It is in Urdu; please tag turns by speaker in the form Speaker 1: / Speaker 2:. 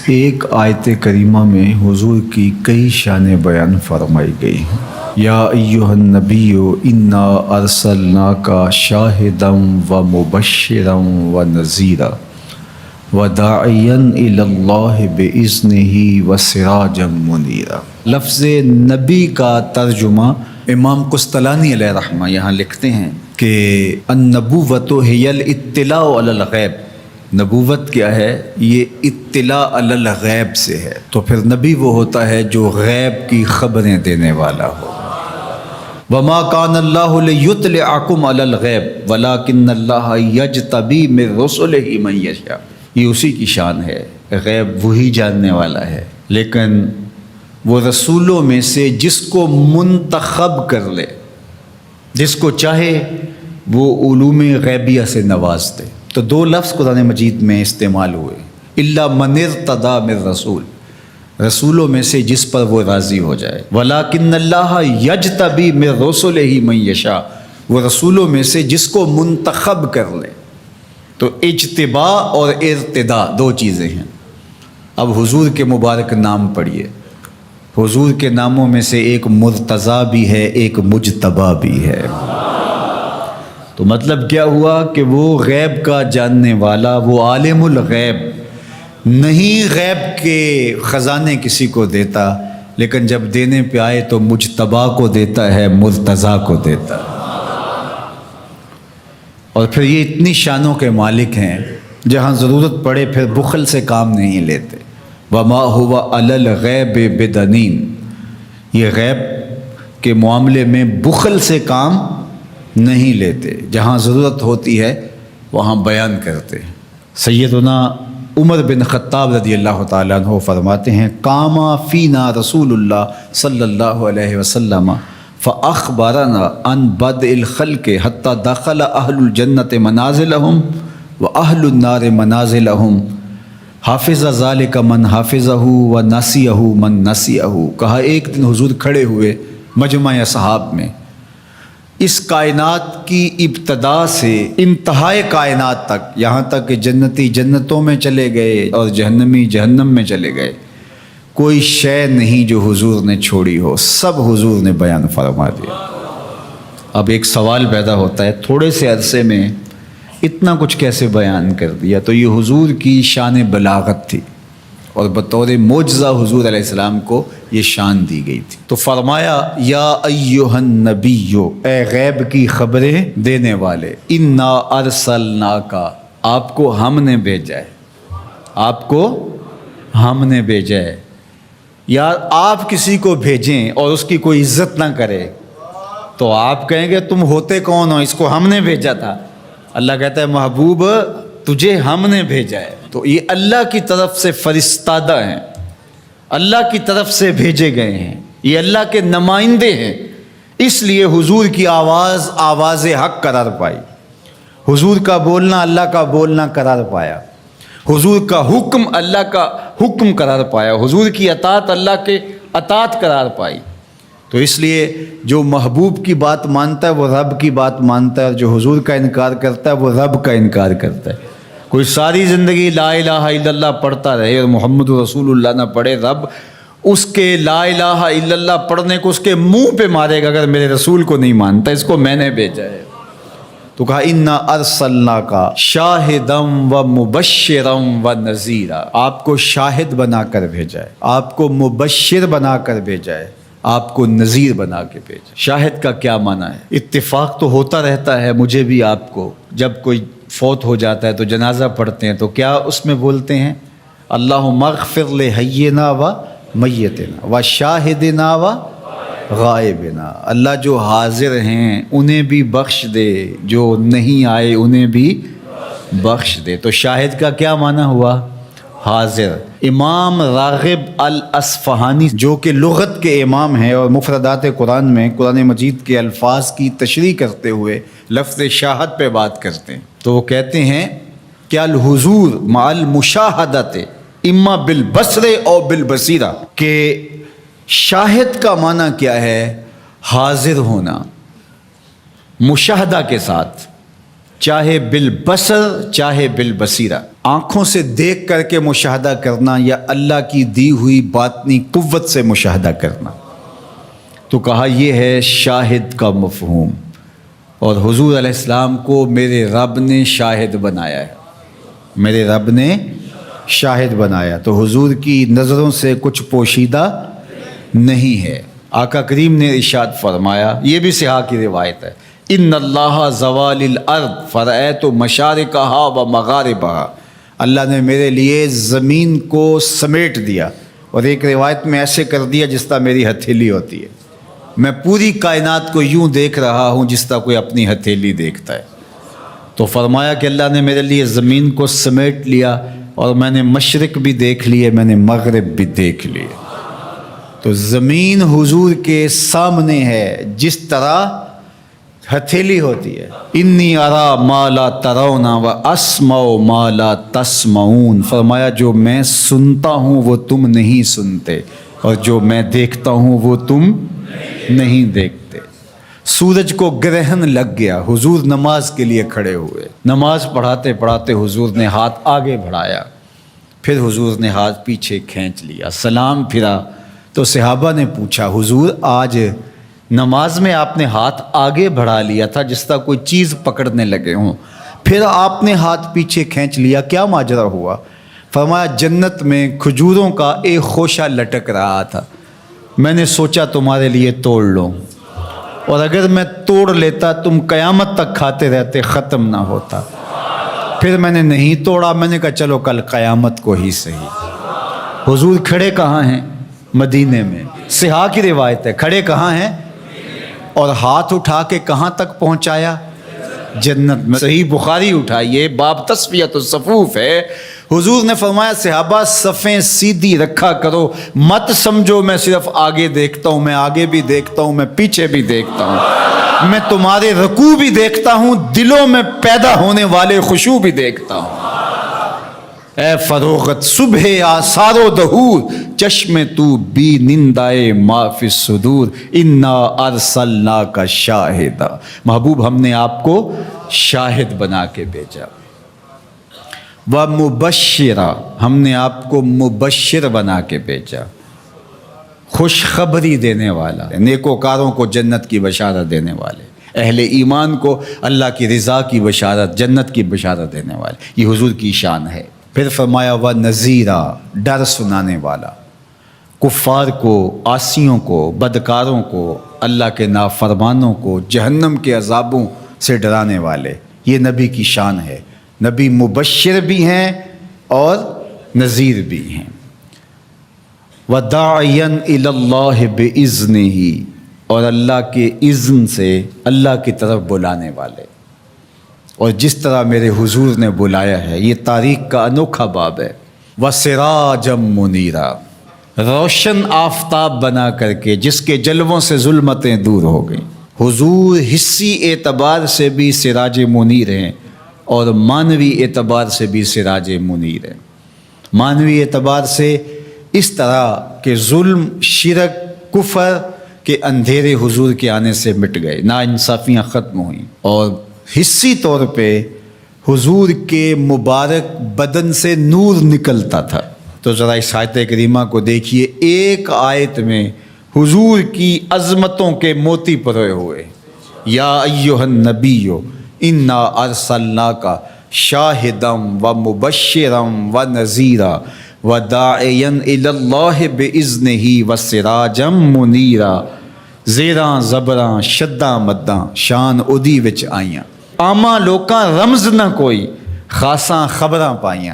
Speaker 1: ایک آیت کریمہ میں حضور کی کئی شانیں بیان فرمائی گئی ہیں۔ یا ایھا النبی انا ارسلناک شاہدا و مبشرا و نذیرا وداعیا الی اللہ باذنہ وسراجا منیرا۔ لفظ نبی کا ترجمہ امام قسطلانی علیہ رحمہ یہاں لکھتے ہیں کہ النبوۃ ہی الاطلاع علی الغیب۔ نبوت کیا ہے؟ یہ اطلاع علی الغیب سے ہے، تو پھر نبی وہ ہوتا ہے جو غیب کی خبریں دینے والا ہو۔ وما کان اللہ لیطلعکم علی الغیب ولکن اللہ یجتبی من رسلہ من یشاء۔ یہ اسی کی شان ہے، غیب وہی جاننے والا ہے، لیکن وہ رسولوں میں سے جس کو منتخب کر لے، جس کو چاہے وہ علوم غیبیہ سے نواز دے۔ تو دو لفظ قرآن مجید میں استعمال ہوئے، الا من ارتضی من رسول، رسولوں میں سے جس پر وہ راضی ہو جائے، ولیکن اللہ یجتبی من رسلہ من یشاء، وہ رسولوں میں سے جس کو منتخب کر لے۔ تو اجتباء اور ارتداء دو چیزیں ہیں۔ اب حضور کے مبارک نام پڑھیے، حضور کے ناموں میں سے ایک مرتضیٰ بھی ہے، ایک مجتبیٰ بھی ہے۔ تو مطلب کیا ہوا کہ وہ غیب کا جاننے والا، وہ عالم الغیب نہیں، غیب کے خزانے کسی کو دیتا، لیکن جب دینے پہ آئے تو مجتبیٰ کو دیتا ہے، مرتضیٰ کو دیتا ہے۔ اور پھر یہ اتنی شانوں کے مالک ہیں، جہاں ضرورت پڑے پھر بخل سے کام نہیں لیتے۔ وما هو علی الغیب بدنین، یہ غیب کے معاملے میں بخل سے کام نہیں لیتے، جہاں ضرورت ہوتی ہے وہاں بیان کرتے ہیں۔ سیدنا عمر بن خطاب رضی اللہ تعالیٰ عنہ فرماتے ہیں، قام فینا رسول اللہ صلی اللہ علیہ وسلم فاخبرنا عن بدء الخلق حتی دخل اہل الجنت منازلہم واہل النار منازلہم، حافظ ذالک من حافظہ و نسیہ من نسیہ۔ کہا ایک دن حضور کھڑے ہوئے مجمع اصحاب میں، اس کائنات کی ابتدا سے انتہائے کائنات تک، یہاں تک کہ جنتی جنتوں میں چلے گئے اور جہنمی جہنم میں چلے گئے، کوئی شے نہیں جو حضور نے چھوڑی ہو، سب حضور نے بیان فرما دیا۔ اب ایک سوال پیدا ہوتا ہے، تھوڑے سے عرصے میں اتنا کچھ کیسے بیان کر دیا؟ تو یہ حضور کی شان بلاغت تھی، اور بطور معجزہ حضور علیہ السلام کو یہ شان دی گئی تھی۔ تو فرمایا، یا ایھا النبی، اے غیب کی خبریں دینے والے، انا ارسلناک، آپ کو ہم نے بھیجا ہے، آپ کو ہم نے بھیجا ہے۔ یار آپ کسی کو بھیجیں اور اس کی کوئی عزت نہ کرے تو آپ کہیں گے تم ہوتے کون ہو، اس کو ہم نے بھیجا تھا۔ اللہ کہتا ہے محبوب تجھے ہم نے بھیجا ہے۔ تو یہ اللہ کی طرف سے فرستادہ ہیں، اللہ کی طرف سے بھیجے گئے ہیں، یہ اللہ کے نمائندے ہیں، اس لیے حضور کی آواز آواز حق قرار پائی، حضور کا بولنا اللہ کا بولنا قرار پایا، حضور کا حکم اللہ کا حکم قرار پایا، حضور کی اطاعت اللہ کے اطاعت قرار پائی۔ تو اس لیے جو محبوب کی بات مانتا ہے وہ رب کی بات مانتا ہے، اور جو حضور کا انکار کرتا ہے وہ رب کا انکار کرتا ہے۔ کوئی ساری زندگی لا الہ الا اللہ پڑھتا رہے اور محمد رسول اللہ نہ پڑھے، رب اس کے لا الہ الا اللہ پڑھنے کو اس کے منہ پہ مارے گا اگر میرے رسول کو نہیں مانتا، اس کو میں نے بھیجا ہے۔ تو کہا انا ارسلناک شاہدا و مبشرا و نذیرا، آپ کو شاہد بنا کر بھیجا ہے، آپ کو مبشر بنا کر بھیجا ہے، آپ کو نذیر بنا کے بھیجا۔ شاہد کا کیا معنی ہے؟ اتفاق تو ہوتا رہتا ہے مجھے بھی آپ کو، جب کوئی فوت ہو جاتا ہے تو جنازہ پڑھتے ہیں تو کیا اس میں بولتے ہیں اللہم اغفر لحینا و میتنا و شاہدنا و غائبنا، اللہ جو حاضر ہیں انہیں بھی بخش دے، جو نہیں آئے انہیں بھی بخش دے۔ تو شاہد کا کیا معنی ہوا؟ حاضر۔ امام راغب الاصفہانی جو کہ لغت کے امام ہیں اور مفردات قرآن میں قرآن مجید کے الفاظ کی تشریح کرتے ہوئے لفظ شاہد پہ بات کرتے ہیں، تو وہ کہتے ہیں کہ الحضور مع المشاہدۃ اما بالبصر او بالبصیرہ، کہ شاہد کا معنی کیا ہے؟ حاضر ہونا مشاہدہ کے ساتھ، چاہے بالبصر چاہے بالبصیرہ۔ آنکھوں سے دیکھ کر کے مشاہدہ کرنا یا اللہ کی دی ہوئی باطنی قوت سے مشاہدہ کرنا؟ تو کہا یہ ہے شاہد کا مفہوم، اور حضور علیہ السلام کو میرے رب نے شاہد بنایا ہے، میرے رب نے شاہد بنایا، تو حضور کی نظروں سے کچھ پوشیدہ نہیں ہے۔ آقا کریم نے ارشاد فرمایا، یہ بھی صحاح کی روایت ہے، ان اللہ زوال الارض فرأیت مشارقہا و مغاربہا، اللہ نے میرے لیے زمین کو سمیٹ دیا، اور ایک روایت میں ایسے کر دیا جس طرح میری ہتھیلی ہوتی ہے، میں پوری کائنات کو یوں دیکھ رہا ہوں جس طرح کوئی اپنی ہتھیلی دیکھتا ہے۔ تو فرمایا کہ اللہ نے میرے لیے زمین کو سمیٹ لیا، اور میں نے مشرق بھی دیکھ لیے، میں نے مغرب بھی دیکھ لیے۔ تو زمین حضور کے سامنے ہے جس طرح ہتھیلی ہوتی ہے۔ انی ارا ما لا ترون و اسمع ما لا تسمعون، فرمایا جو میں سنتا ہوں وہ تم نہیں سنتے، اور جو میں دیکھتا ہوں وہ تم نہیں دیکھتے۔ سورج کو گرہن لگ گیا، حضور نماز کے لیے کھڑے ہوئے، نماز پڑھاتے پڑھاتے حضور نے ہاتھ آگے بڑھایا، پھر حضور نے ہاتھ پیچھے کھینچ لیا، سلام پھرا تو صحابہ نے پوچھا حضور آج نماز میں آپ نے ہاتھ آگے بڑھا لیا تھا جس طرح کوئی چیز پکڑنے لگے ہوں، پھر آپ نے ہاتھ پیچھے کھینچ لیا، کیا ماجرا ہوا؟ فرمایا جنت میں کھجوروں کا ایک خوشہ لٹک رہا تھا، میں نے سوچا تمہارے لیے توڑ لوں، اور اگر میں توڑ لیتا تم قیامت تک کھاتے رہتے، ختم نہ ہوتا، پھر میں نے نہیں توڑا، میں نے کہا چلو کل قیامت کو ہی صحیح۔ حضور کھڑے کہاں ہیں؟ مدینے میں، صحاح کی روایت ہے، کھڑے کہاں ہیں؟ اور ہاتھ اٹھا کے کہاں تک پہنچایا؟ جنت میں۔ صحیح بخاری اٹھائیے، باب تصفیۃ الصفوف ہے، حضور نے فرمایا صحابہ صفیں سیدھی رکھا کرو، مت سمجھو میں صرف آگے دیکھتا ہوں، میں آگے بھی دیکھتا ہوں، میں پیچھے بھی دیکھتا ہوں، میں تمہارے رکوع بھی دیکھتا ہوں، دلوں میں پیدا ہونے والے خشوع بھی دیکھتا ہوں۔ اے فروغت صبح آثار و دہور، چشم تو بی نندائے ما فی الصدور، انا ارسلناک شاہدا، محبوب ہم نے آپ کو شاہد بنا کے بھیجا، و مبشرا، ہم نے آپ کو مبشر بنا کے بھیجا، خوشخبری دینے والا، نیکوکاروں کو جنت کی بشارت دینے والے، اہل ایمان کو اللہ کی رضا کی بشارت، جنت کی بشارت دینے والے، یہ حضور کی شان ہے۔ پھر فرمایا و نذیرا، ڈر سنانے والا، کفار کو، عاصیوں کو، بدکاروں کو، اللہ کے نافرمانوں کو جہنم کے عذابوں سے ڈرانے والے، یہ نبی کی شان ہے، نبی مبشر بھی ہیں اور نذیر بھی ہیں۔ وَدَاعِيًا إِلَى اللَّهِ بِإِذْنِهِ، اور اللہ کے اذن سے اللہ کی طرف بلانے والے، اور جس طرح میرے حضور نے بلایا ہے، یہ تاریخ کا انوکھا باب ہے۔ وَسِرَاجًا مُنِيرًا، روشن آفتاب بنا کر کے جس کے جلووں سے ظلمتیں دور ہو گئیں۔ حضور حصی اعتبار سے بھی سراج منیر ہیں، اور معنوی اعتبار سے بھی سراج منیر ہیں۔ معنوی اعتبار سے اس طرح کہ ظلم، شرک، کفر کے اندھیرے حضور کے آنے سے مٹ گئے، ناانصافیاں ختم ہوئیں، اور حصی طور پہ حضور کے مبارک بدن سے نور نکلتا تھا۔ تو ذرا اس آیت کریمہ کو دیکھیے، ایک آیت میں حضور کی عظمتوں کے موتی پروئے ہوئے، یا ایھا النبی انا ارسلناک شاہدا و مبشرا و نذیرا و داعیا الی اللہ باذنہ و سراجا منیرا، زیراں زبراں شداں مداں شان اودی وچ آئیاں، عاماں لوکاں رمز نہ کوئی، خاصاں خبراں پائیاں۔